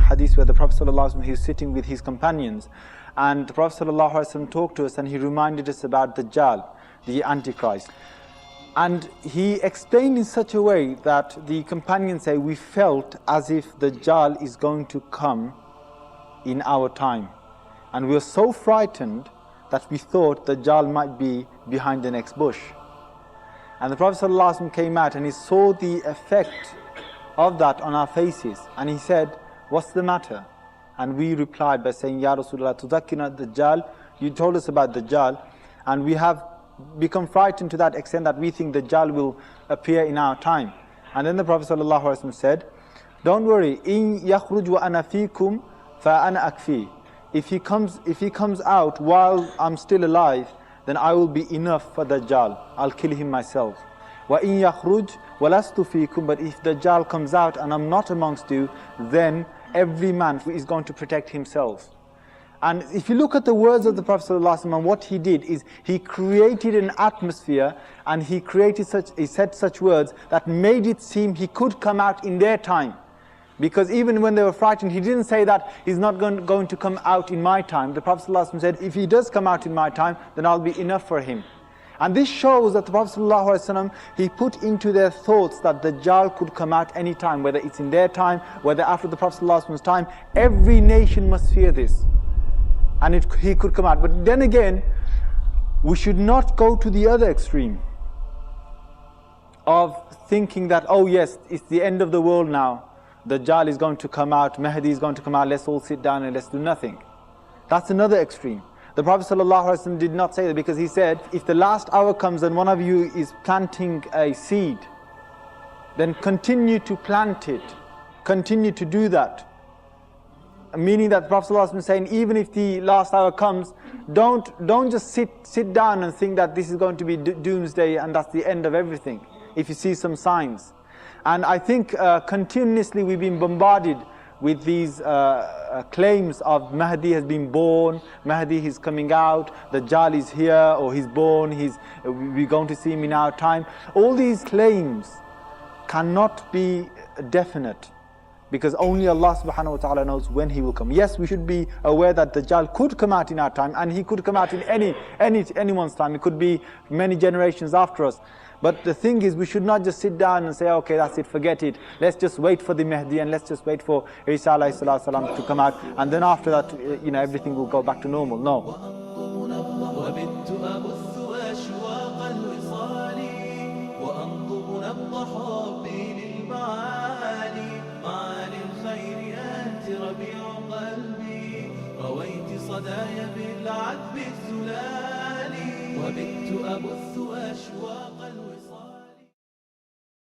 hadith where the Prophet ﷺ, he was sitting with his companions, and the Prophet ﷺ talked to us and he reminded us about Dajjal, the Antichrist. And he explained in such a way that the companions say, we felt as if Dajjal is going to come in our time. And we were so frightened that we thought Dajjal might be behind the next bush. And the Prophet ﷺ came out and he saw the effect of that on our faces. And he said, what's the matter? And we replied by saying, Ya Rasulullah, tuzakkina Dajjal, you told us about Dajjal, and we have become frightened to that extent that we think Dajjal will appear in our time. And then the Prophet ﷺ said, don't worry, in yakhruj wa ana fikum fa ana akfi. If he comes out while I'm still alive, then I will be enough for Dajjal. I'll kill him myself. Wa in yakhruj wa lastu fikum. But if Dajjal comes out and I'm not amongst you, then every man is going to protect himself. And if you look at the words of the Prophet ﷺ, and what he did is he created an atmosphere, and he said such words that made it seem he could come out in their time. Because even when they were frightened, he didn't say that he's not going to come out in my time. The Prophet ﷺ said, if he does come out in my time, then I'll be enough for him. And this shows that the Prophet ﷺ, he put into their thoughts that Dajjal could come out any time, whether it's in their time, whether after the Prophet ﷺ's time. Every nation must fear this. And he could come out. But then again, we should not go to the other extreme of thinking that, oh yes, it's the end of the world now. Dajjal is going to come out, Mahdi is going to come out, let's all sit down and let's do nothing. That's another extreme. The Prophet ﷺ did not say that, because he said, if the last hour comes and one of you is planting a seed, then continue to plant it, continue to do that. Meaning that the Prophet ﷺ is saying, even if the last hour comes, don't just sit down and think that this is going to be doomsday and that's the end of everything, if you see some signs. And I think continuously we've been bombarded with these claims of Mahdi has been born, Mahdi is coming out, Dajjal is here, or he's born, we're going to see him in our time. All these claims cannot be definite, because only Allah subhanahu wa ta'ala knows when he will come. Yes, we should be aware that Dajjal could come out in our time, and he could come out in anyone's time. It could be many generations after us. But the thing is, we should not just sit down and say, okay, that's it, forget it. Let's just wait for the Mahdi, and let's just wait for Isa alayhi salatu to come out, and then after that, everything will go back to normal. No. رويت صدايا بالعذب الزلال وبت أبث أشواق الوصال.